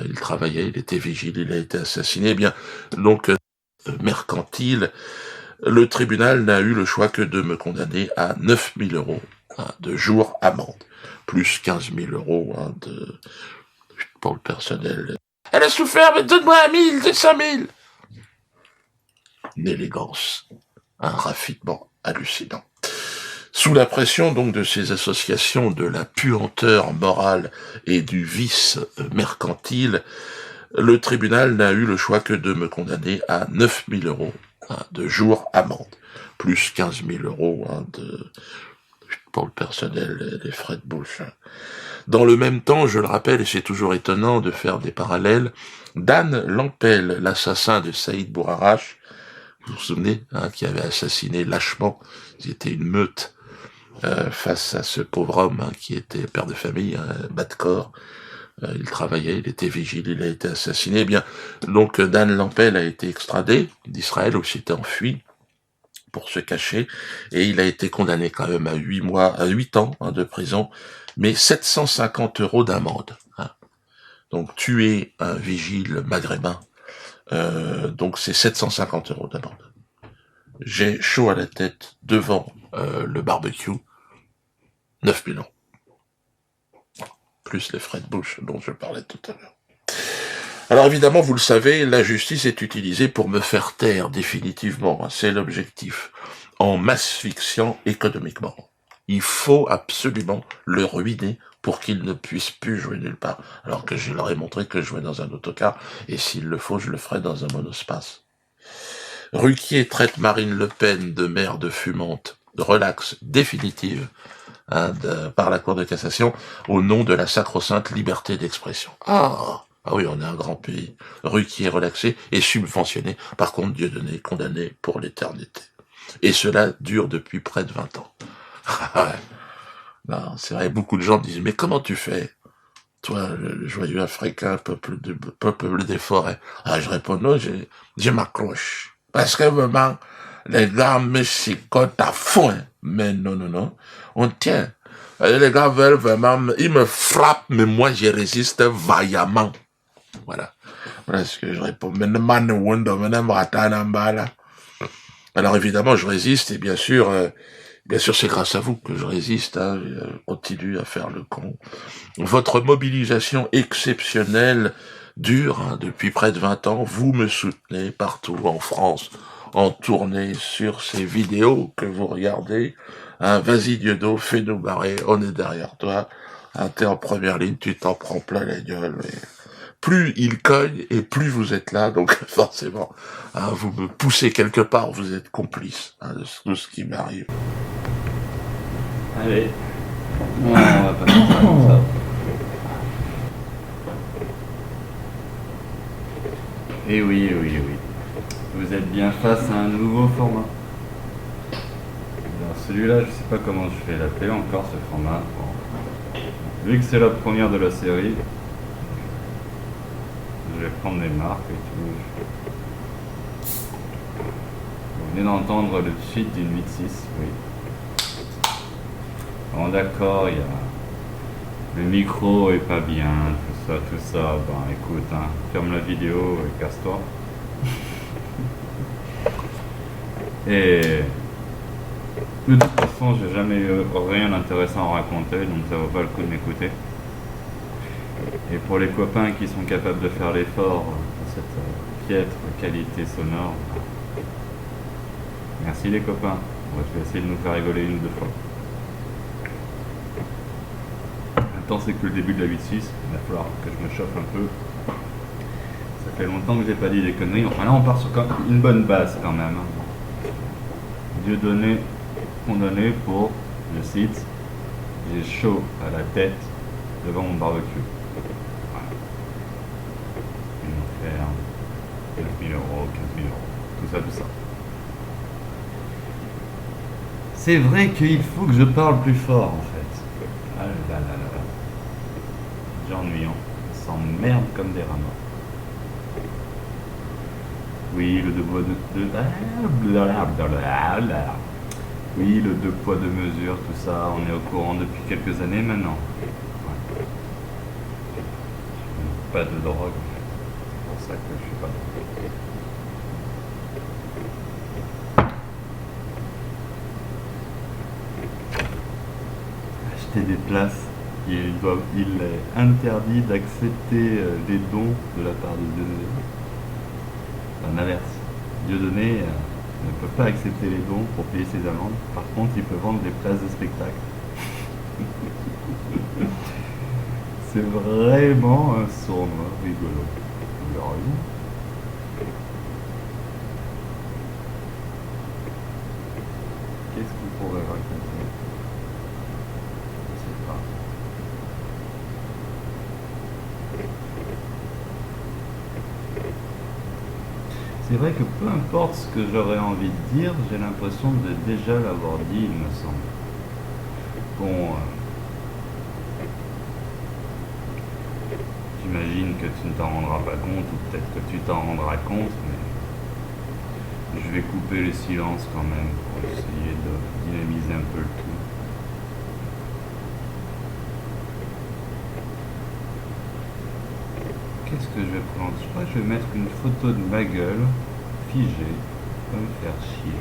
Il travaillait, il était vigile, il a été assassiné. Eh bien, donc, mercantile, le tribunal n'a eu le choix que de me condamner à 9 000 euros de jour amende, plus 15 000 euros pour le personnel. Elle a souffert, mais donne-moi 1 000, c'est 5 000. Une élégance, un raffinement hallucinant. Sous la pression donc de ces associations de la puanteur morale et du vice mercantile, le tribunal n'a eu le choix que de me condamner à 9 000 euros de jour amende, plus 15 000 euros pour le personnel, les frais de bouche. Dans le même temps, je le rappelle, et c'est toujours étonnant de faire des parallèles, Dan Lampel, l'assassin de Saïd Bourarache, vous vous souvenez, qui avait assassiné lâchement, ils étaient une meute face à ce pauvre homme qui était père de famille, bas de corps. Il travaillait, il était vigile, il a été assassiné. Eh bien, donc Dan Lampel a été extradé d'Israël où il s'était enfui pour se cacher, et il a été condamné quand même à 8 ans de prison, mais 750 euros d'amende. Donc tuer un vigile maghrébin, donc c'est 750 euros d'amende. J'ai chaud à la tête devant le barbecue, 9 000 euros. Plus les frais de bouche dont je parlais tout à l'heure. Alors évidemment, vous le savez, la justice est utilisée pour me faire taire définitivement, c'est l'objectif, en m'asphyxiant économiquement. Il faut absolument le ruiner pour qu'il ne puisse plus jouer nulle part, alors que je leur ai montré que je jouais dans un autocar, et s'il le faut, je le ferai dans un monospace. Ruquier traite Marine Le Pen de mère de fumante, relax définitive, par la Cour de cassation, au nom de la sacro-sainte liberté d'expression. Ah oui, on est un grand pays. Ruquier relaxé et subventionné, par contre Dieudonné condamné pour l'éternité. Et cela dure depuis près de 20 ans. Non, c'est vrai, beaucoup de gens disent, mais comment tu fais, toi, le joyeux africain, peuple des forêts? Je réponds, non, je m'accroche. Parce que vraiment, les gars me chicotent à fond. Mais non, on tient. Les gars veulent vraiment, ils me frappent, mais moi je résiste vaillamment. Voilà ce que je réponds. Alors évidemment, je résiste, et bien sûr, c'est grâce à vous que je résiste. Je continue à faire le con. Votre mobilisation exceptionnelle dure depuis près de 20 ans. Vous me soutenez partout en France, en tournée sur ces vidéos que vous regardez. Vas-y Dieudo, fais-nous barrer, on est derrière toi. T'es en première ligne, tu t'en prends plein la gueule. Mais plus il cogne et plus vous êtes là, donc forcément, vous me poussez quelque part, vous êtes complice de tout ce qui m'arrive. Allez, on va pas faire ça comme ça. Et oui, vous êtes bien face à un nouveau format. Alors celui-là, je sais pas comment je vais l'appeler encore, ce format. Bon. Vu que c'est la première de la série, je vais prendre mes marques et tout. Vous venez d'entendre le cheat d'une 8.6, oui. Bon d'accord, le micro est pas bien, tout ça, ben écoute, ferme la vidéo et casse-toi. Et de toute façon, j'ai jamais eu rien d'intéressant à raconter, donc ça vaut pas le coup de m'écouter. Et pour les copains qui sont capables de faire l'effort pour cette piètre qualité sonore, merci les copains. Je vais essayer de nous faire rigoler 1 ou 2 fois. Maintenant c'est que le début de la 8.6, il va falloir que je me chauffe un peu. Ça fait longtemps que j'ai pas dit des conneries, enfin là on part sur une bonne base quand même. Dieudonné condamné pour, je cite, j'ai chaud à la tête devant mon barbecue. Voilà. Ils vont faire 9 000 euros, 15 000 euros, tout ça. C'est vrai qu'il faut que je parle plus fort en fait. Ah là. C'est ennuyant, ils s'emmerdent comme des rats morts. Oui, le 2 poids oui, le 2 poids 2 mesures, tout ça, on est au courant depuis quelques années maintenant. Ouais. pas de drogue. C'est pour ça que je suis pas drogué. Acheter des places. Il est interdit d'accepter des dons de la part de Dieudonné. Enfin, l'inverse. Dieudonné ne peut pas accepter les dons pour payer ses amendes. Par contre, il peut vendre des places de spectacle. C'est vraiment un sournois rigolo. Vous verrez raison. Qu'est-ce qu'on pourrait raconter? Je sais pas. C'est vrai que peu importe ce que j'aurais envie de dire, j'ai l'impression de déjà l'avoir dit, il me semble. Bon, j'imagine que tu ne t'en rendras pas compte, ou peut-être que tu t'en rendras compte, mais je vais couper les silences quand même pour essayer de dynamiser un peu le tout. Qu'est-ce que je vais prendre? Je crois que je vais mettre une photo de ma gueule, figée, pour me faire chier.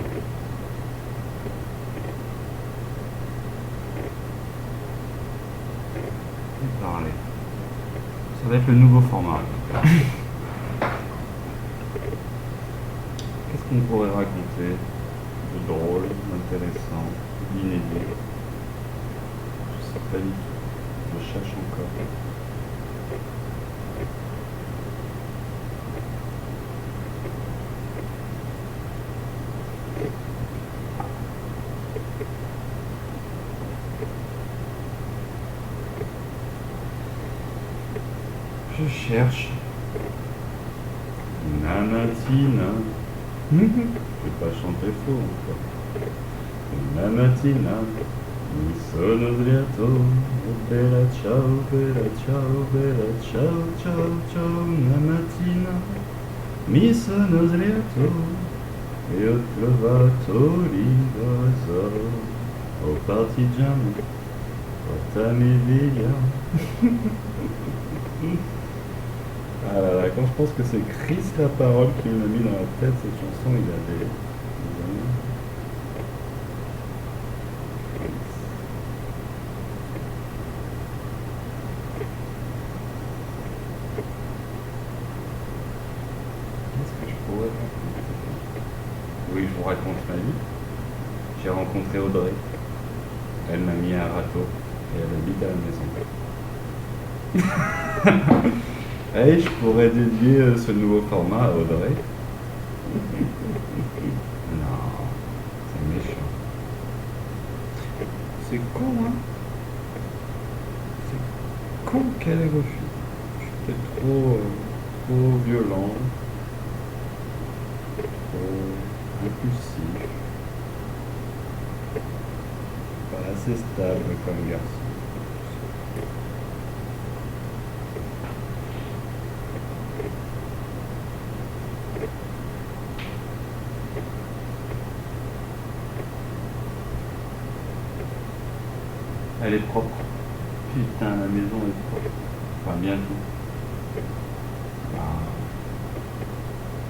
Et parler. Ça va être le nouveau format. Qu'est-ce qu'on pourrait raconter de drôle, d'intéressant, d'inédit? Je sais pas du tout. Je cherche encore. Je cherche. Nanatina. Je vais pas chanter faux encore. Nanatina. Mi sono sdraiato. Bella ciao, bella ciao, bella ciao, ciao, ciao. Nanatina. Mi sono sdraiato. E ho trovato l'invasor. Oh partigiano. Portami via. Ah là là, quand je pense que c'est Chris la parole qui me l'a mis dans la tête, cette chanson, il a des amis. Qu'est-ce que je pourrais raconter? Oui, je vous raconte ma vie. J'ai rencontré Audrey. Elle m'a mis à un râteau et elle habite à la maison. Hey, je pourrais dédier ce nouveau format à Audrey. Non, c'est méchant. C'est con, hein? C'est con qu'elle ait refusé. Je suis peut-être trop violent, trop impulsif, pas assez stable comme garçon. Elle est propre. Putain, la maison est propre. Enfin, bientôt.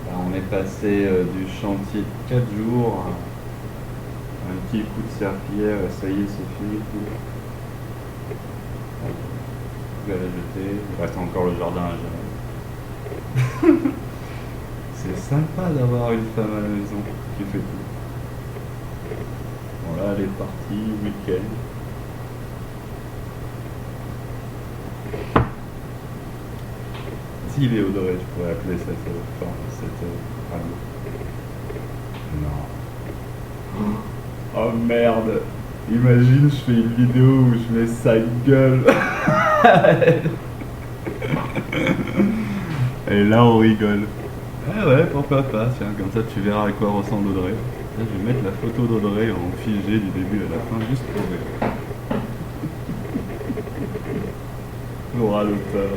On est passé du chantier de 4 jours à un petit coup de serpillière. Ça y est, c'est fini. Je vais la jeter. Il reste encore le jardin à gérer. C'est sympa d'avoir une femme à la maison qui fait tout. Bon, là, elle est partie, week-end. S'il est Audrey, je pourrais appeler cette radio. Non. Oh merde. Imagine, je fais une vidéo où je mets sa gueule. Et là, on rigole. Ah ouais, pourquoi pas, tiens, comme ça tu verras à quoi ressemble Audrey. Là, je vais mettre la photo d'Audrey en figé du début à la fin, juste pour rire. L'aura l'auteur.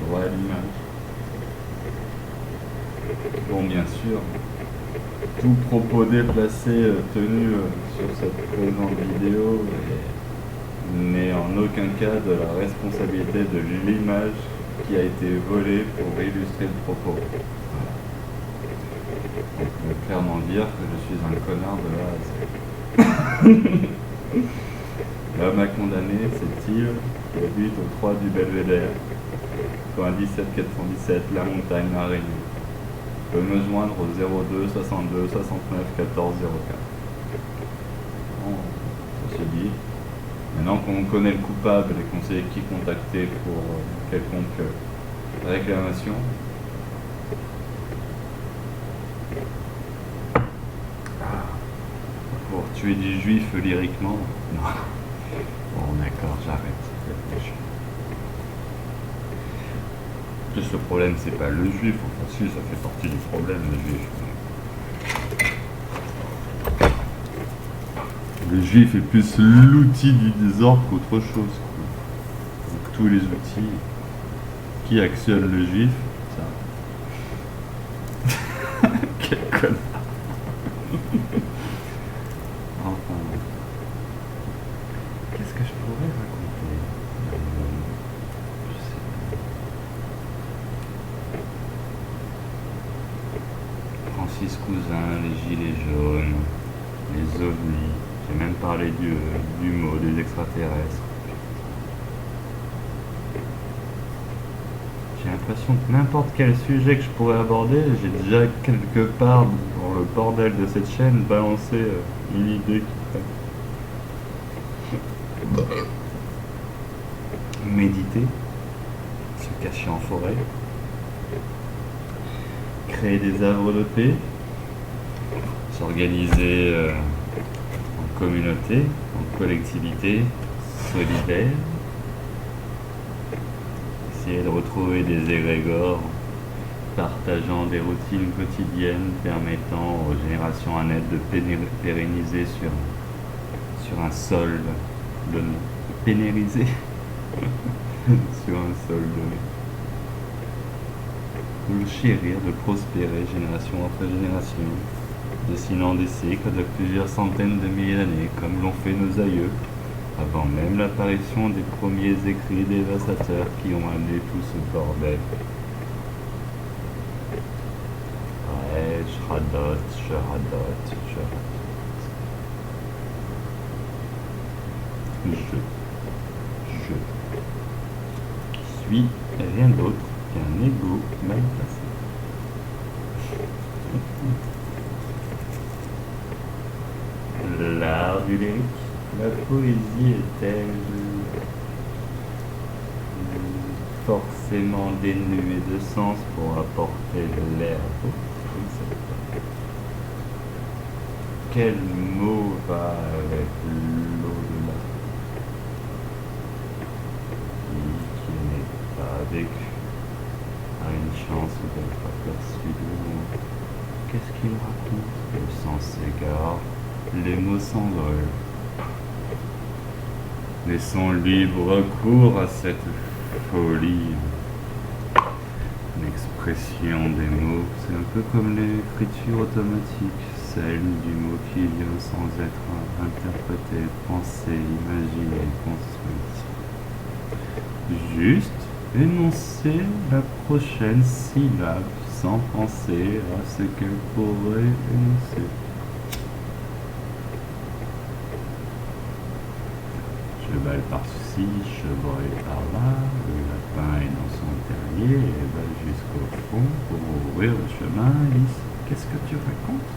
Droit à l'image. Bon, bien sûr, tout propos déplacé tenu sur cette présente vidéo est n'est en aucun cas de la responsabilité de l'image qui a été volée pour illustrer le propos. Voilà. On peut clairement dire que je suis un connard de la L'homme à condamner, c'est Yves, qui habite au 3 du Belvédère, 97 417, La Montagne, La Réunion. Peut me joindre au 02 62 69 14 04. Bon, ça se dit. Maintenant qu'on connaît le coupable et qu'on sait qui contacter pour quelconque réclamation, pour tuer du juif lyriquement, non. Bon d'accord, j'arrête. Plus le problème, c'est pas le juif, enfin si, ça fait partie du problème, le juif. Le juif est plus l'outil du désordre qu'autre chose. Donc, tous les outils qui actionnent le juif, ça. Quel connard. Enfin, qu'est-ce que je pourrais raconter? Je sais pas. Francis Cousin, les gilets jaunes, les ovnis. J'ai même parlé du mot des extraterrestres. J'ai l'impression que n'importe quel sujet que je pourrais aborder, j'ai déjà quelque part dans le bordel de cette chaîne balancé une idée qui ferait méditer, se cacher en forêt, créer des havres de paix, s'organiser en communauté, en collectivité, solidaire, essayer de retrouver des égrégores partageant des routines quotidiennes permettant aux générations à naître de pérenniser sur un sol donné. Pénériser sur un sol donné. De chérir, de prospérer génération après génération, dessinant des cycles de plusieurs centaines de milliers d'années, comme l'ont fait nos aïeux, avant même l'apparition des premiers écrits dévastateurs qui ont amené tout ce bordel. Ouais, je radote. Je suis rien d'autre qu'un ego mal placé. L'art du lyrique, la poésie est-elle forcément dénuée de sens pour apporter l'air? Je ne sais pas. Quel mot va avec l'au-delà? Qui n'est pas vécu a une chance d'être aperçu de mots. Qu'est-ce qu'il raconte? Le sens s'égare, les mots s'envolent. Laissons libre cours à cette folie. L'expression des mots, c'est un peu comme l'écriture automatique, celle du mot qui vient sans être interprété, pensé, imaginé, construit. Juste énoncer la prochaine syllabe sans penser à ce qu'elle pourrait énoncer. Cheval par-ci, chevreuil par-là, le lapin est dans son terrier et va jusqu'au fond pour ouvrir le chemin. Alice, qu'est-ce que tu racontes?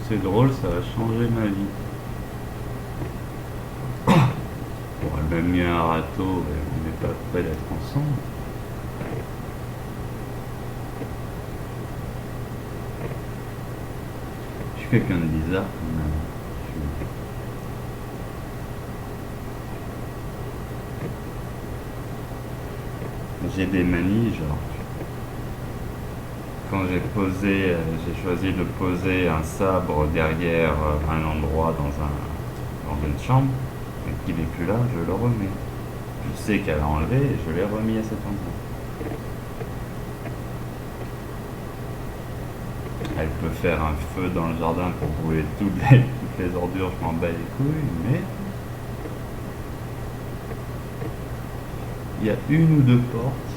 C'est drôle, ça a changé ma vie. On aurait même mis un râteau et on n'est pas prêt d'être ensemble. Je suis quelqu'un de bizarre quand même. J'ai des manies, genre. quand j'ai choisi de poser un sabre derrière un endroit dans une chambre, et qu'il n'est plus là, je le remets. Je sais qu'elle a enlevé et je l'ai remis à cet endroit. Elle peut faire un feu dans le jardin pour brûler toutes les ordures, je m'en bats les couilles, mais il y a une ou deux portes,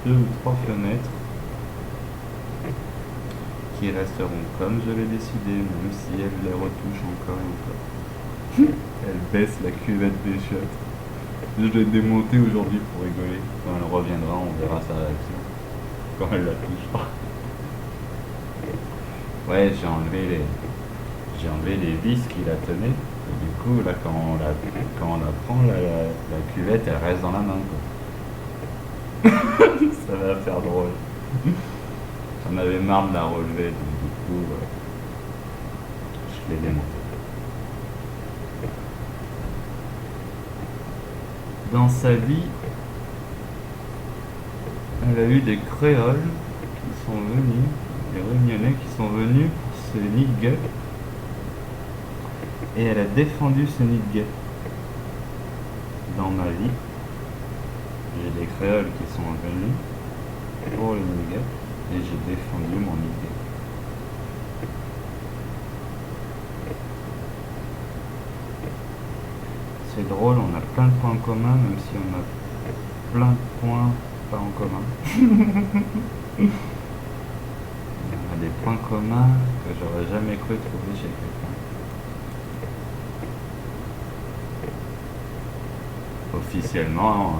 2 ou 3 fenêtres qui resteront comme je l'ai décidé, même si elle les retouche encore et encore. Elle baisse la cuvette des chiottes. Je l'ai démontée aujourd'hui pour rigoler. Quand elle reviendra, on verra sa réaction. Quand elle la touchera. Ouais, j'ai enlevé les vis qui la tenaient. Et du coup, là, quand on la prend, la cuvette, elle reste dans la main, quoi. Ça va faire drôle. J'en avais marre de la relever, donc du coup, je l'ai démontée. Dans sa vie, elle a eu des créoles qui sont venus, des réunionnais qui sont venus pour ce nid de guêpes, et elle a défendu ce nid de guêpes. Dans ma vie, j'ai des créoles qui sont venus pour le nid de guêpes, et j'ai défendu mon nid de guêpes. C'est drôle, on a plein de points communs, même si on a plein de points pas en commun. Il y a des points communs que j'aurais jamais cru trouver chez quelqu'un. Officiellement,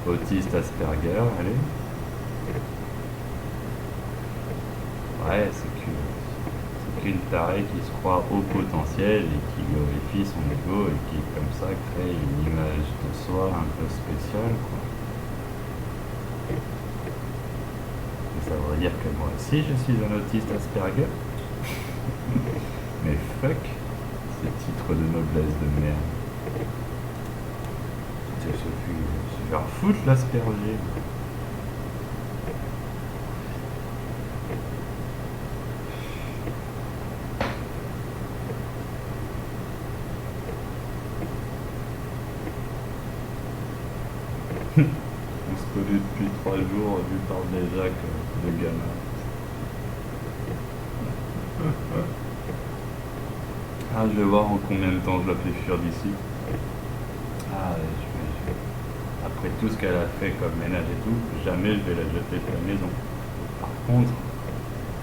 autiste Asperger, allez. Ouais, c'est qu'une tarée qui se croit au potentiel et qui glorifie son ego et qui, comme ça, crée une image de soi un peu spéciale, quoi. Et ça veut dire que moi aussi, je suis un autiste Asperger. Mais fuck, ce titre de noblesse de merde. Se faire foutre l'asperger. On se connaît depuis 3 jours, lui parle déjà que de gamin. Ah, je vais voir en combien de temps je la fais fuir d'ici. Ah, après tout ce qu'elle a fait comme ménage et tout, jamais je vais la jeter de la maison. Par contre,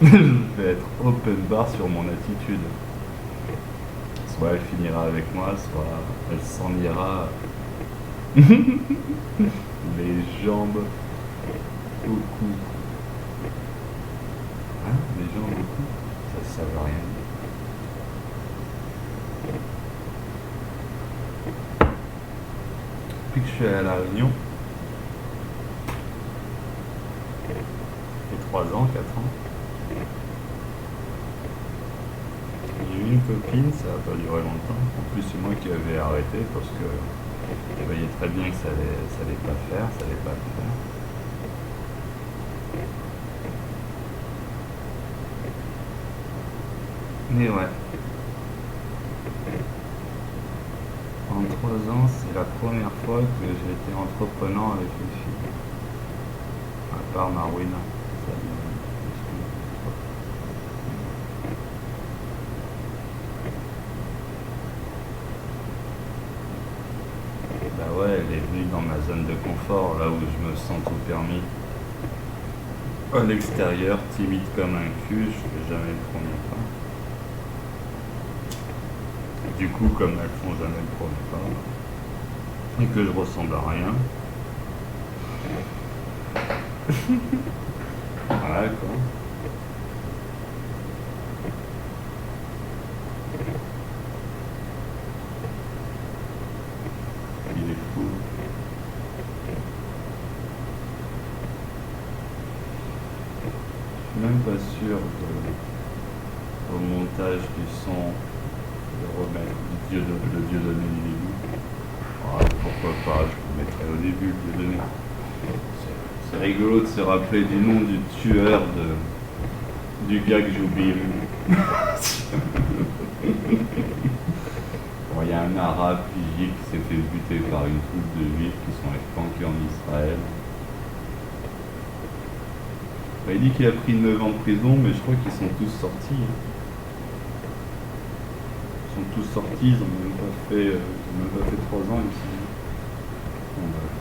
je vais être open bar sur mon attitude. Soit elle finira avec moi, soit elle s'en ira les jambes au cou. Hein? Les jambes au cou? Ça veut rien dire. Depuis que je suis à La Réunion, j'ai 3 ans, 4 ans. J'ai eu une copine, ça n'a pas duré longtemps. En plus, c'est moi qui avais arrêté parce que je voyais très bien que ça allait pas faire, ça allait pas le faire. Mais ouais. En 3 ans, c'est la première fois que j'ai été entreprenant avec une fille. À part Marwina. Bah ouais, elle est venue dans ma zone de confort, là où je me sens tout permis. À l'extérieur, timide comme un cul, je fais jamais le premier pas. Du coup, comme elles font jamais le premier pas, et que je ressemble à rien, voilà quoi. Il est fou. Je suis même pas sûr au montage du son de remettre le Dieudonné du début. Ah, pourquoi pas, je le mettrai au début, le Dieudonné. C'est rigolo de se rappeler du nom du tueur du gars que j'oublie. Bon, il y a un arabe qui s'est fait buter par une foule de juifs qui sont planqués en Israël. Il dit qu'il a pris 9 ans de prison, mais je crois qu'ils sont tous sortis. Ils sont tous sortis, ils n'ont même pas fait 3 ans, il me semble. Bon, bref.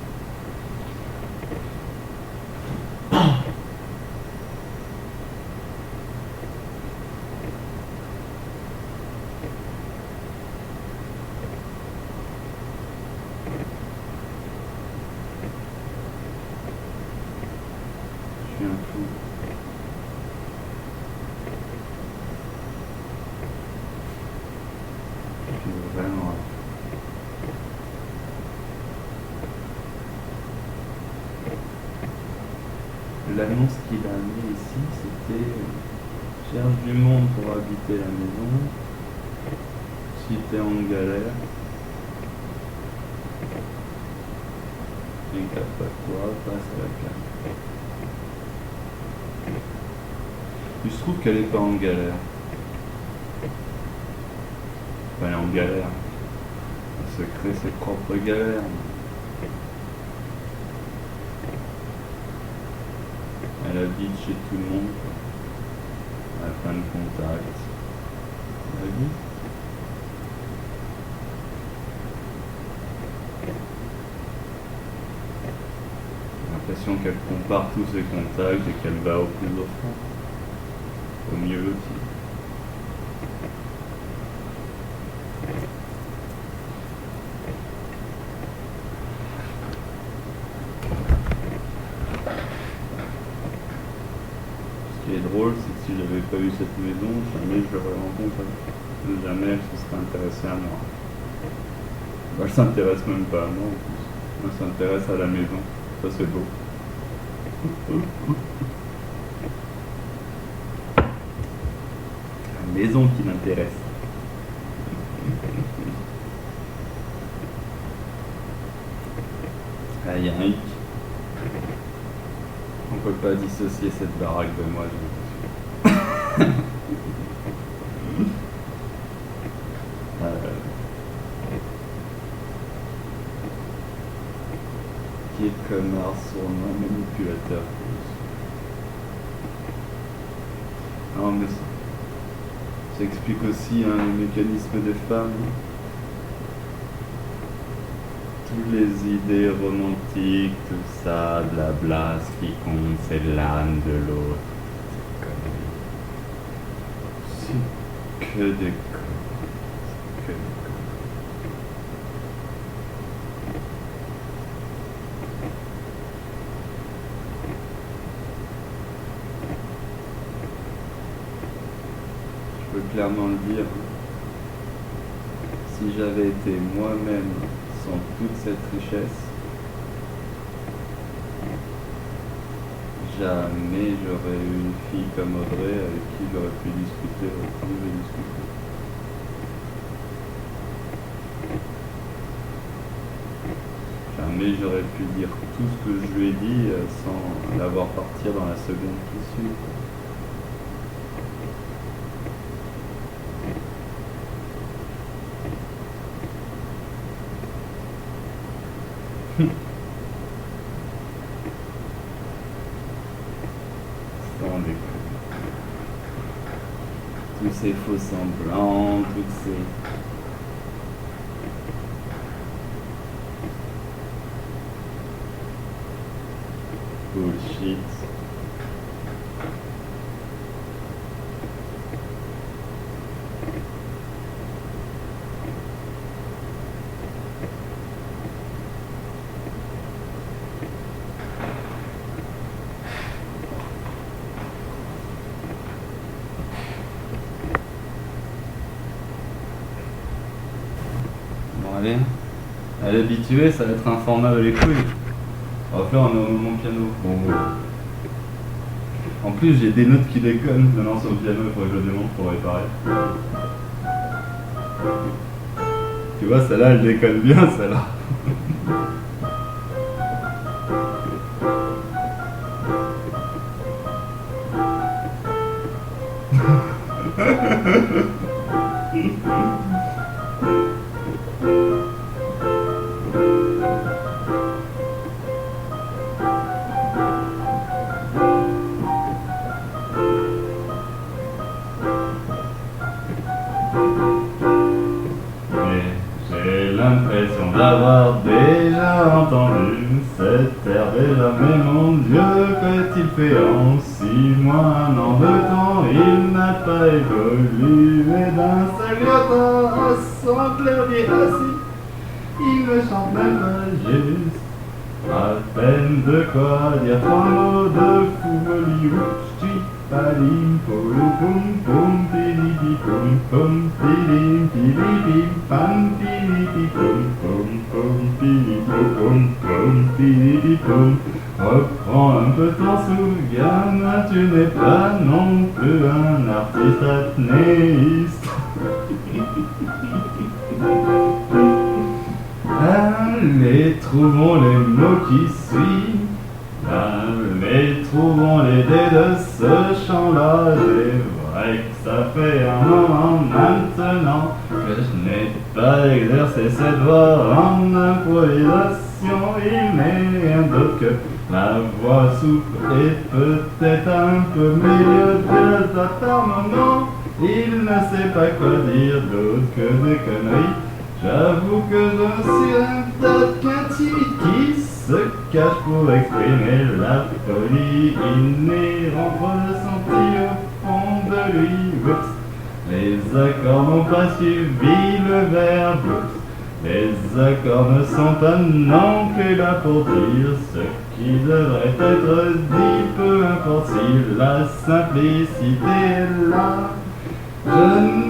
Je suis un fou. Je suis vraiment un fou. L'annonce qu'il a mis ici, c'était cherche du monde pour habiter la maison. Si t'es en galère et que t'as pas de quoi, passe à la carte. Il se trouve qu'elle est pas en galère. Enfin, elle est en galère. Elle se crée ses propres galères. Elle habite chez tout le monde, à la fin de contact. La vie. J'ai l'impression qu'elle compare tous ses contacts et qu'elle va au plus offrant, au mieux loti. Ce qui est drôle, c'est que si j'avais pas eu cette maison, jamais je l'aurais rencontrée. Jamais elle se serait intéressée à moi. Elle s'intéresse même pas à moi en plus. Elle s'intéresse à la maison. Ça c'est beau. La maison qui l'intéresse. Ah, il y a un hic. On peut pas dissocier cette baraque de moi, j'ai l'impression. Qui est connard, sournois, manipulateur. Non mais ça explique aussi le mécanisme des femmes. Toutes les idées romantiques, tout ça, blabla, ce qui compte, c'est l'âme de l'autre. C'est que des conneries. C'est que des conneries. Je peux clairement le dire. Si j'avais été moi-même sans toute cette richesse, jamais j'aurais eu une fille comme Audrey avec qui j'aurais pu discuter, Jamais j'aurais pu dire tout ce que je lui ai dit sans la voir partir dans la seconde qui suit. Sans déconner. Tous ces faux semblants, toutes ces... bullshit. Bon allez, elle est habituée, ça va être un format de les couilles. On va faire un moment piano. Bon. En plus, j'ai des notes qui déconnent. Maintenant, sur le piano, il faudrait que je le démonte pour réparer. Tu vois, celle-là, elle déconne bien, celle-là. J'ai l'impression d'avoir déjà entendu cet air déjà, mais mon Dieu, qu'a-t-il fait en 6 mois, 1 an de temps? Il n'a pas évolué d'un seul iota à son clavier assis. Il me chante même pas juste, à peine de quoi dire 3 mots de folie. Palim polo pum pum pili pum pum pilim pili pam pili pum pum pum pili pum pum pili pum. Reprends un peu ton souviens, tu n'es pas non plus un artiste apnéiste. Allez, trouvons les mots qui suivent. Allez, trouvons l'idée de ce chant-là. C'est vrai que ça fait un moment maintenant que je n'ai pas exercé cette voix en improvisation. Il n'est rien d'autre que la voix souple et peut-être un peu mélodieuse par moment. Il ne sait pas quoi dire d'autre que des conneries. J'avoue que je suis un tas qu'un timide qui se cache pour exprimer la folie inhérente ressentie au fond de lui. Oups. Les accords n'ont pas suivi le verbe. Oups. Les accords ne sont pas non plus là pour dire ce qui devrait être dit, peu importe si la simplicité est là. Je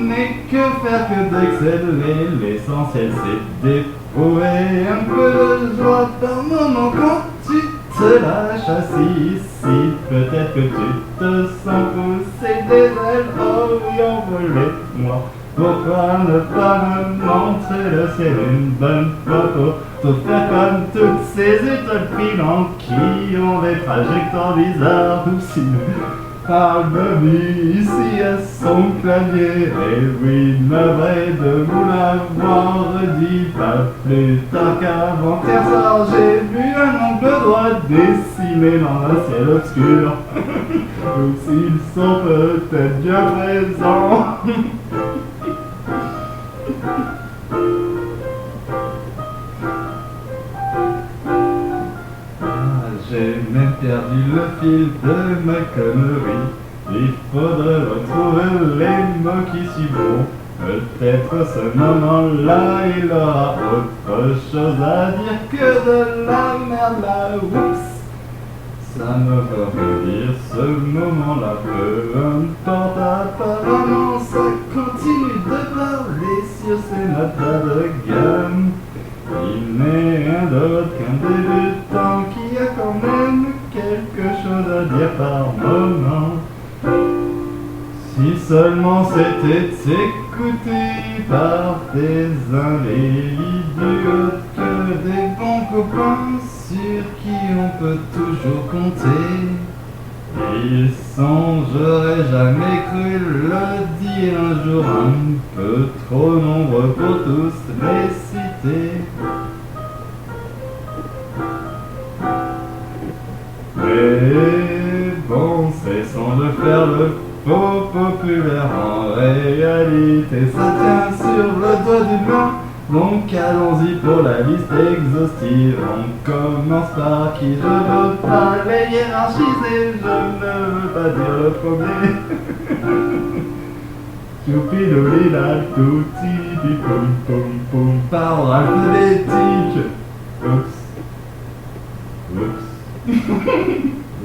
n'ai que faire que d'exceller, l'essentiel c'est d'éprouver un peu de joie par moment quand tu te lâches assis ici. Peut-être que tu te sens pousser des ailes, oh oui, envolez-moi. Pourquoi ne pas me montrer le ciel une bonne fois pour te faire comme toutes ces étoiles filantes qui ont des trajectoires bizarres aussi. Parle de lui ici à son clavier. Et oui, navré de vous l'avoir redit. Pas plus tard qu'avant-hier soir, j'ai vu un angle droit dessiné dans un ciel obscur. Ou s'ils sont peut-être bien présents. J'ai même perdu le fil de ma connerie. Il faudrait retrouver les mots qui suivront. Peut-être ce moment-là, il aura autre chose à dire que de la merde là. Oups, ça ne veut rien dire ce moment-là. Peu importe, apparemment ça continue de parler sur ces notes de gamme. Il n'est rien d'autre qu'un débutant qui a quand même quelque chose à dire par moment. Si seulement c'était écouté par des individus que des bons copains sur qui on peut toujours compter. Ils sont, j'aurais jamais cru le dire un jour, un peu trop nombreux pour tous les citer. Mais bon, cessons de faire le faux populaire. En réalité, ça tient sur le doigt d'une main. Donc allons-y pour la liste exhaustive. On commence par qui? Je veux pas les hiérarchiser, je ne veux pas dire le premier. Choupidolila, touti, pim pum pum, par ordre alphabétique. Oups. Oups.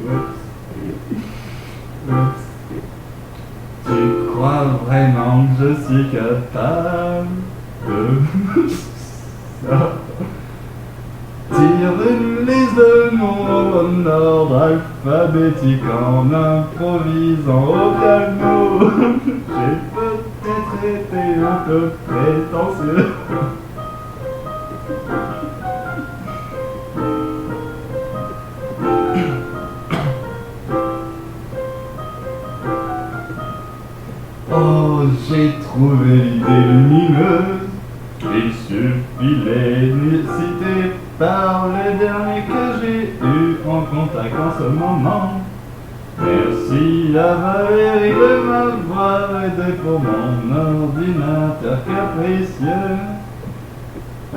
Oups. Oups. Tu crois vraiment que je suis capable de ça? Tire une liste de noms en ordre alphabétique en improvisant au piano. J'ai peut-être été un peu prétentieux. Oh, j'ai trouvé l'idée lumineuse. Il suffit les citer par les derniers que j'ai eu en contact en ce moment. Merci à Valérie de m'avoir aidé pour mon ordinateur capricieux.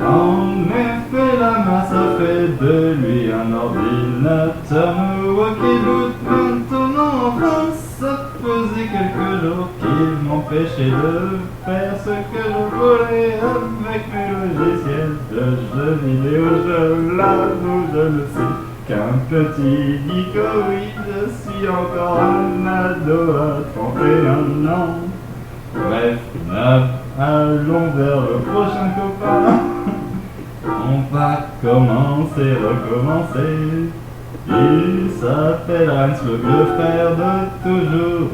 En effet, la main, ça fait de lui un ordinateur nouveau qui doute maintenant. Enfin, ça faisait quelques jours qu'il m'empêchait de faire ce que je voulais avec mes logiciels de jeux vidéo. Je l'avoue, je le sais, qu'un petit geek, oh oui, je suis encore un ado à 31 ans. Bref, allons vers le prochain copain. On va recommencer. Il s'appelle Hans, le vieux frère de toujours,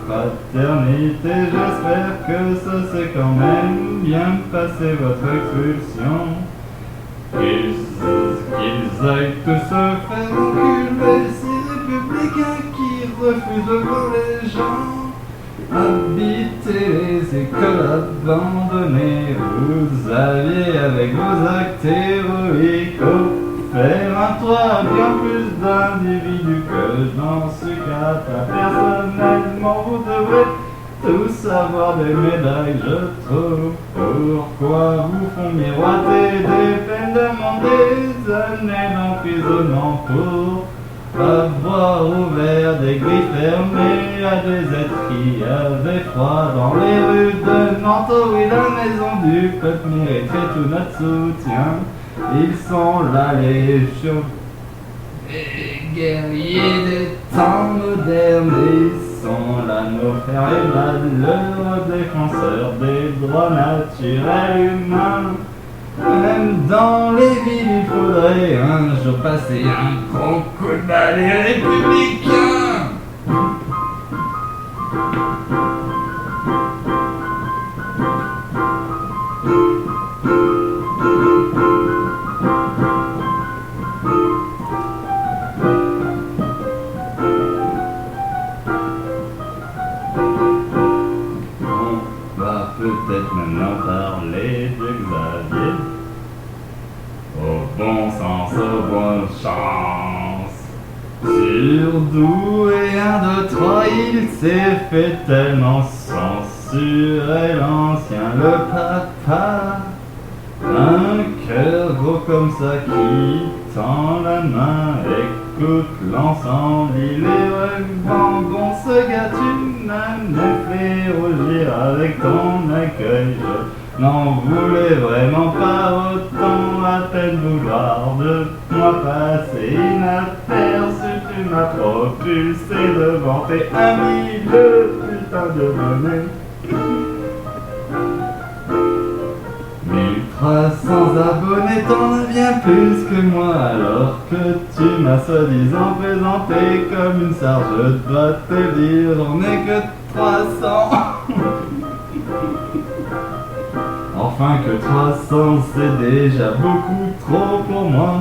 fraternité. J'espère que ça s'est quand même bien passé votre expulsion. Qu'ils aillent tous se faire enculer, ces républicains qui refusent de voir les gens habiter les écoles abandonnées. Vous aviez avec vos actes héroïques offert un toit à bien plus d'individus que dans ce cas. Personnellement, vous devrez tous avoir des médailles, je trouve. Pourquoi vous font miroiter des peines d'amende, des années d'emprisonnement pour avoir ouvert des grilles fermées à des êtres qui avaient froid dans les rues de Nantes? Oh oui, la maison du peuple mériterait tout notre soutien. Ils sont là les guerriers des temps modernes. Ils sont là nos frères et valeurs, défenseurs des droits naturels humains. Même dans les villes, il faudrait un jour passer un gros coup de balai républicain. On va peut-être maintenant parler de Xavier. Au bon sens, au bonne chance. Surdoué, 1, 2, 3, il s'est fait tellement censurer l'ancien, le papa. Un cœur gros comme ça qui tend la main, écoute l'ensemble, il est vraiment bon ce gars, tu m'as fait rougir avec ton accueil. Je n'en voulais vraiment pas autant, à peine vouloir de moi passer inaperçu. Tu m'as propulsé devant tes amis, le putain de monnaie. 1300 abonnés, t'en as bien plus que moi, alors que tu m'as soi-disant présenté comme une star. Je dois te dire, j'en ai que 300. Enfin que 300, c'est déjà beaucoup trop pour moi.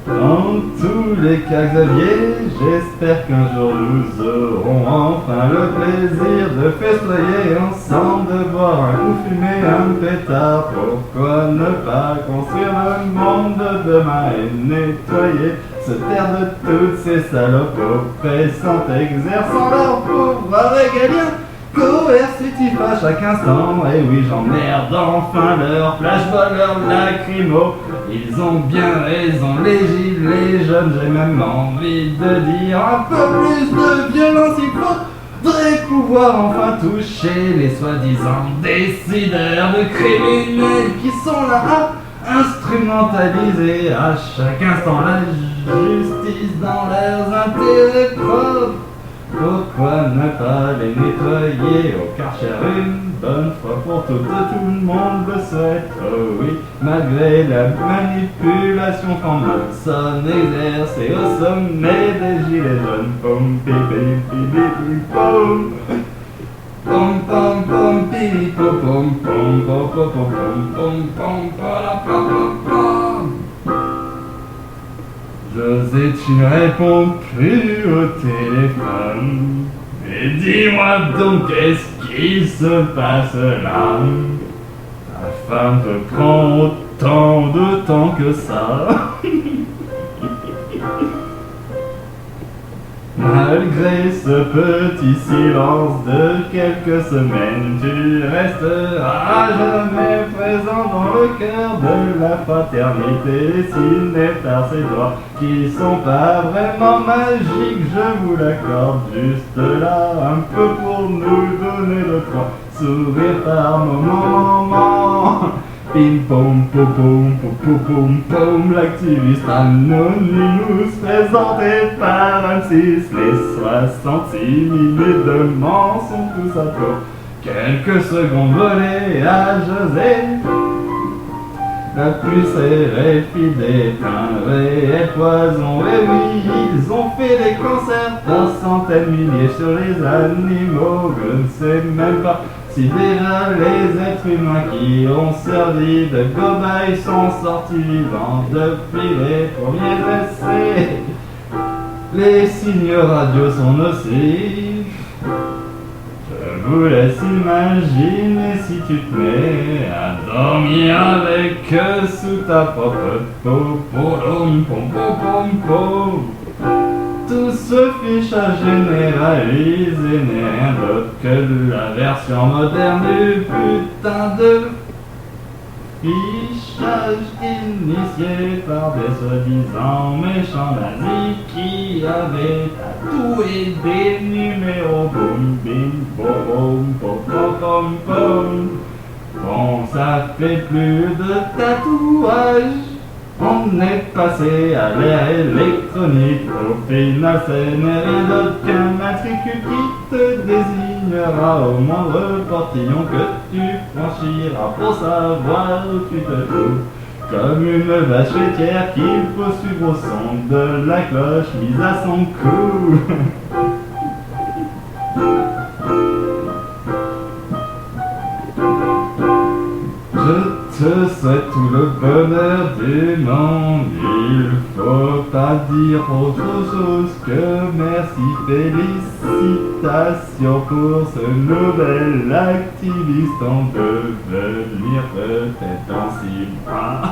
Dans tous les cas, Xavier, j'espère qu'un jour nous aurons enfin le plaisir de festoyer ensemble, de boire un coup fumé, un pétard. Pourquoi ne pas construire le monde de demain et nettoyer, se taire de toutes ces salopes oppressant, exerçant leur pouvoir régalien coercitif à chaque instant. Et oui, j'emmerde enfin leur flashball, leur lacrymo. Ils ont bien raison, les gilets jaunes. J'ai même envie de dire un peu plus de violence. Il faudrait pouvoir enfin toucher les soi-disant décideurs de criminels qui sont là à instrumentaliser à chaque instant la justice dans leurs intérêts propres. Pourquoi ne pas les nettoyer au Karcher une bonne fois pour toutes? Tout le monde le souhaite, oh oui, malgré la manipulation qu'en Manson exercée au sommet des gilets jaunes. Pom pipi pipi pom, pom pom pom pipi pom pom pom pom pom pom pom pom pom. José, tu ne réponds plus au téléphone. Mais dis-moi donc, qu'est-ce qui qui se passe là? Ta femme te prend autant de temps que ça. Malgré ce petit silence de quelques semaines, tu resteras jamais présent dans le cœur de la fraternité, dessiné par ces doigts qui sont pas vraiment magiques, je vous l'accorde, juste là, un peu pour nous donner le temps, sourire par moment. Pim pom pom pom pom pom pom, l'activiste Anonymous présenté par M6. Les 66 minutes de mensonges tous à tour. Quelques secondes volées à José. La plus serrée, fidèle, un réel poison. Et oui, ils ont fait des concerts par centaines milliers sur les animaux. Je ne sais même pas si déjà les êtres humains qui ont servi de cobayes sont sortis vivants depuis les premiers essais. Les signes radio sont nocifs. Je vous laisse imaginer si tu te mets à dormir avec eux sous ta propre peau. Pom pom pom pom pom. Tout ce fichage généralisé n'est rien d'autre que la version moderne du putain de fichage initié par des soi-disant méchants nazis qui avaient tatoué des numéros. Boum bim bom pom pom pom pom. Bon, ça fait plus de tatouages. On est passé à l'ère électronique. Au final, ce n'est rien d'autre qu'un matricule qui te désignera au moindre portillon que tu franchiras pour savoir où tu te trouves. Comme une vache laitière qu'il faut suivre au son de la cloche mise à son cou. Je te souhaite tout le bonheur du monde. Il faut pas dire autre chose que merci, félicitations pour ce nouvel activiste en devenir peut-être en 6 mois.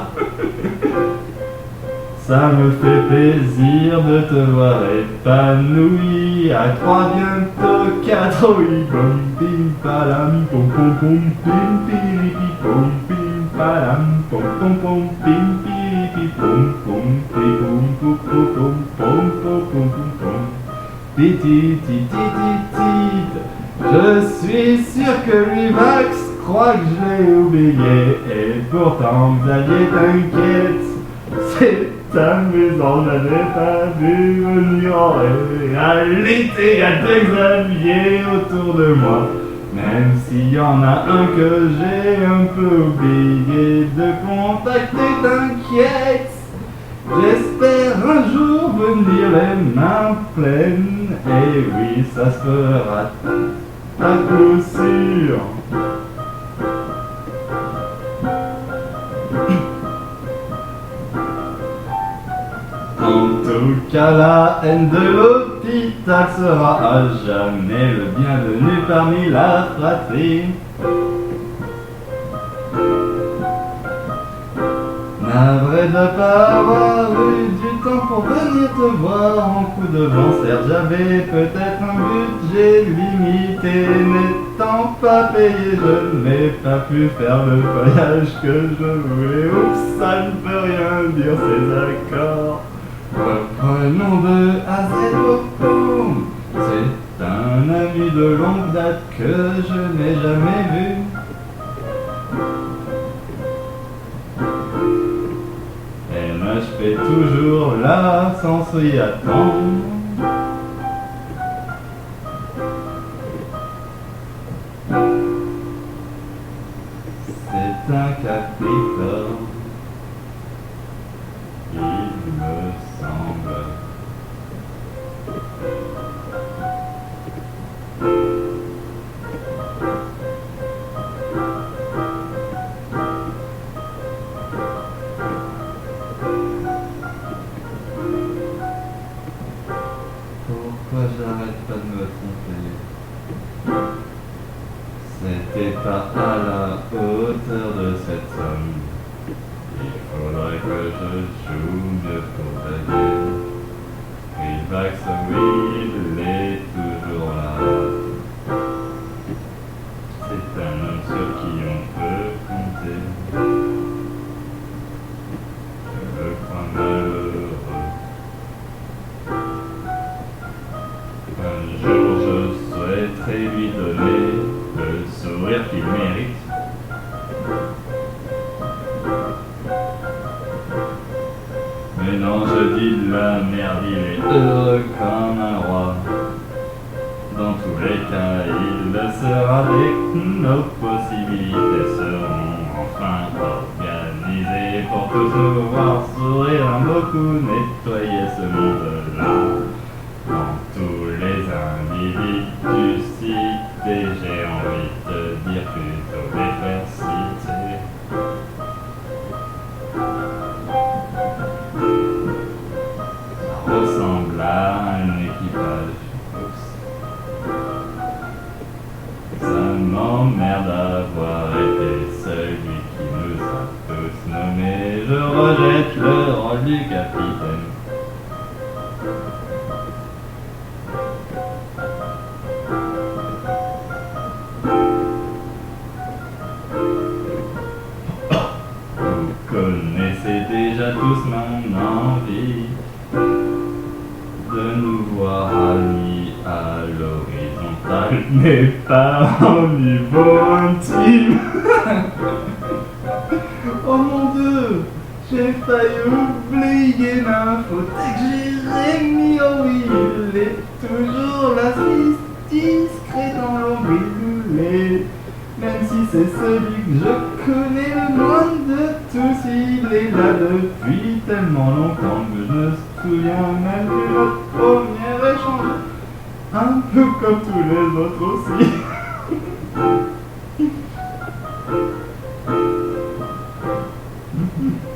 Ça me fait plaisir de te voir épanoui à 3, bientôt 4, oui. Pom pim palam pom pom pom pim piripi pom pim palam pom pom pom pim piripi pom pom pi pom pom pom pom pom pom pom pom pom. Titi titi titi. Je suis sûr que Lumax croit que je l'ai oublié et pourtant Xavier t'inquiète, c'est amusant, je n'avais pas vu venir en rêve. À l'été, il y a 2 Xavier autour de moi. Même s'il y en a un que j'ai un peu oublié de contacter, t'inquiète. J'espère un jour venir les mains pleines. Et oui, ça se fera à coup sûr. En tout cas, la haine de l'hôpital sera à jamais le bienvenu parmi la fratrie. Navré de pas avoir eu du temps pour venir te voir en coup de vent. Certes, j'avais peut-être un budget limité, n'étant pas payé, je n'ai pas pu faire le voyage que je voulais. Oups, ça ne peut rien dire ces accords. Reprenons de A à Z au fond. C'est un ami de longue date que je n'ai jamais vu. Et moi je fais toujours là sans s'y attendre. C'est un Capricorne, il me semble. Pourquoi j'arrête pas de me tromper? n'est pas à la hauteur de cette somme. Il faudrait que je joue mieux pour gagner. Relax, oui, il est toujours là. C'est un homme sur qui on peut compter. Je le crois malheureux. Un jour je souhaiterais lui donner le sourire qu'il mérite. Mais non, je dis de la merde, il est heureux comme un roi. Dans tous les cas, il le sera dès que nos possibilités seront enfin organisées pour tous nous voir sourire un beau coup, nettoyer ce monde-là. Dans tous les individus cités, j'ai envie de te dire plutôt les faire citer. Ça ressemble à un équipage. Ça m'emmerde d'avoir été celui qui nous a tous nommés. Je rejette le rôle du capitaine. Vous connaissez déjà tous mon envie de nous voir amis à l'horizontale, mais pas au niveau intime. Oh mon Dieu, j'ai failli oublier l'info que Jérémy, oh oui, il est toujours là, discret dans l'ombre. Même si c'est celui que je connais le moins de tous, il est là depuis tellement longtemps que je me souviens même de notre premier échange. Un peu comme tous les autres aussi.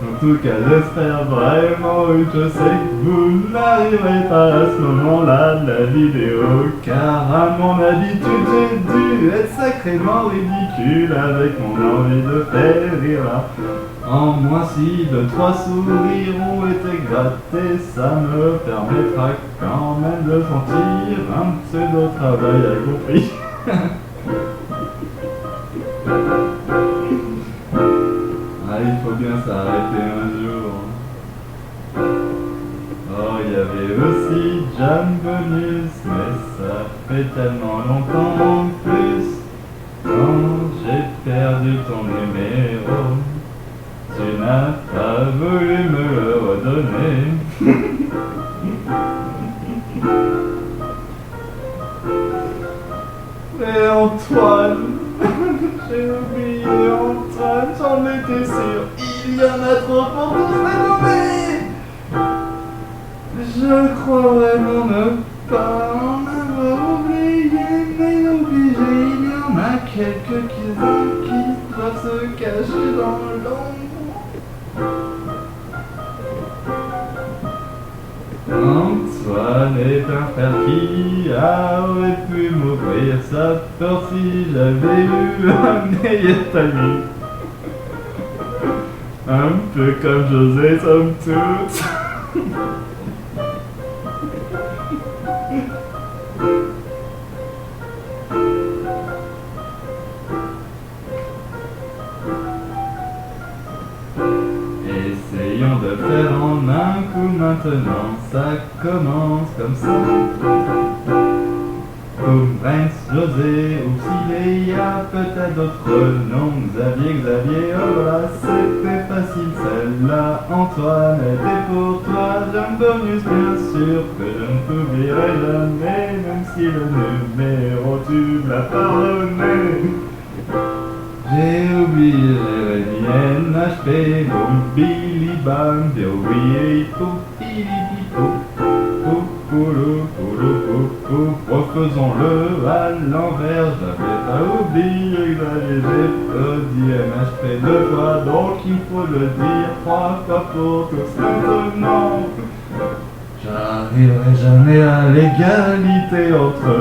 En tout cas, j'espère vraiment, oui, je sais que vous n'arriverez pas à ce moment-là de la vidéo, car à mon habitude, j'ai dû être sacrément ridicule avec mon envie de faire rire là. En moins si 2-3 sourires ont été grattés, ça me permettra quand même de sentir un pseudo-travail accompli. Il faut bien s'arrêter un jour. Oh, il y avait aussi Jam Bonus, mais ça fait tellement longtemps en plus. Quand j'ai perdu ton numéro, tu n'as pas voulu me le redonner. Et Antoine, j'ai oublié Antoine, j'en étais sûr. Il y en a trop pour tous les nommer. Je crois vraiment ne pas en avoir oublié, mais obligé, il y en a quelques-uns qui doivent se cacher dans l'ombre. Antoine est un frère qui aurait pu m'ouvrir sa porte si j'avais eu un meilleur ami. Un peu comme José, somme toute. Essayons de faire en un coup maintenant, ça commence comme ça. Boom, Prince, José, Oupsilé, il y a peut-être d'autres noms, Xavier, oh voilà, c'était facile celle-là. Antoine était pour toi, Jam Bonus, bien sûr que je ne t'oublierai jamais, même si le numéro tu me l'as pardonné. J'ai oublié Jérémy, NHP, Boum, Billy Bam, j'ai oublié Hippo, Billy Pou, refaisons-le à l'envers, j'avais pas oublié Xavier, j'ai dit MHP 2 fois, donc il faut le dire 3 fois pour tous maintenant. J'arriverai jamais à l'égalité entre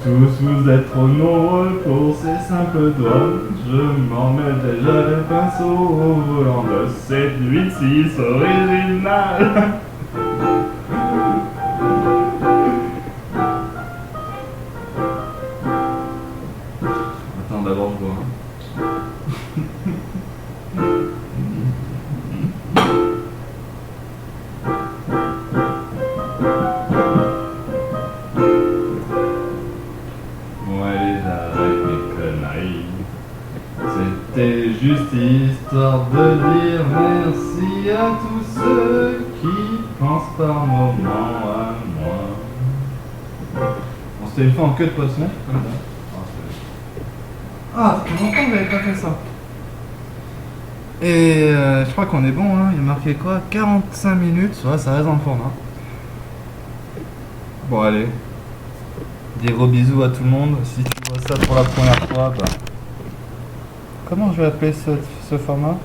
Tous vous êtes trop nombreux pour ces simples doigts. Je m'en mets déjà le pinceau au volant de cette 8-6 originale. Attends, d'abord je bois. Bon allez, j'arrête mes conneries. C'était juste histoire de dire merci à tous ceux qui pensent par moment à moi. On s'était une fois en queue de poisson. Ah, ça fait longtemps que j'avais pas fait ça. Et je crois qu'on est bon, hein. Il a marqué quoi, 45 minutes. Ouais, ça reste en format. Bon allez. Des gros bisous à tout le monde. Si tu vois ça pour la première fois, bah... Comment je vais appeler ce format?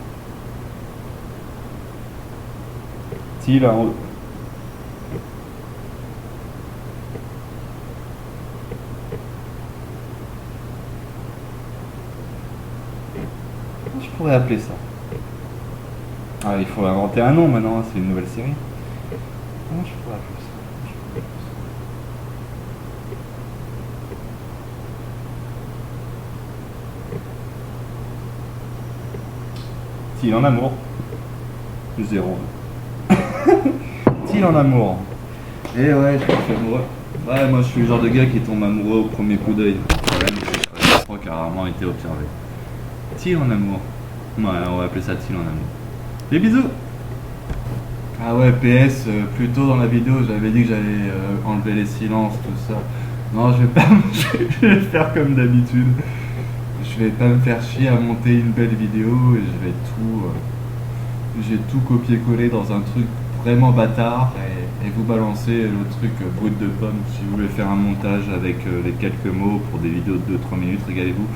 Si, là en haut. Comment je pourrais appeler ça? Ah, il faut inventer un nom maintenant, hein, c'est une nouvelle série. Comment je pourrais appeler ça? Style en amour. 0. Style en amour. Et ouais, je suis amoureux. Ouais, moi je suis le genre de gars qui tombe amoureux au premier coup d'œil. Je crois qu'il a rarement été observé. Style en amour. Ouais, on va appeler ça style en amour. Des bisous. Ah ouais, PS, plus tôt dans la vidéo, j'avais dit que j'allais enlever les silences, tout ça. Non, je vais pas, je vais faire comme d'habitude. Je vais pas me faire chier à monter une belle vidéo et je vais j'ai tout copié-collé dans un truc vraiment bâtard et vous balancer le truc brut de pomme. Si vous voulez faire un montage avec les quelques mots pour des vidéos de 2-3 minutes, régalez-vous.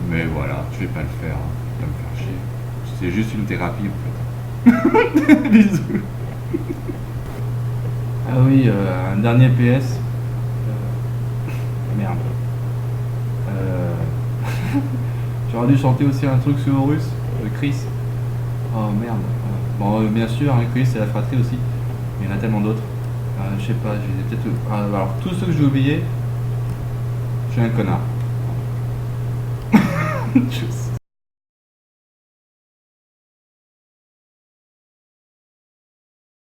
Mais voilà, je vais pas le faire, je vais pas me faire chier. C'est juste une thérapie en fait. Bisous. Ah oui, un dernier PS. Merde. J'aurais dû chanter aussi un truc sur russe, Chris. Oh merde. Bon, bien sûr, hein, Chris c'est la fratrie aussi. Mais il y en a tellement d'autres. Je sais pas, j'ai peut-être. Alors, tous ceux que j'ai oubliés, je suis un connard. Tchuss.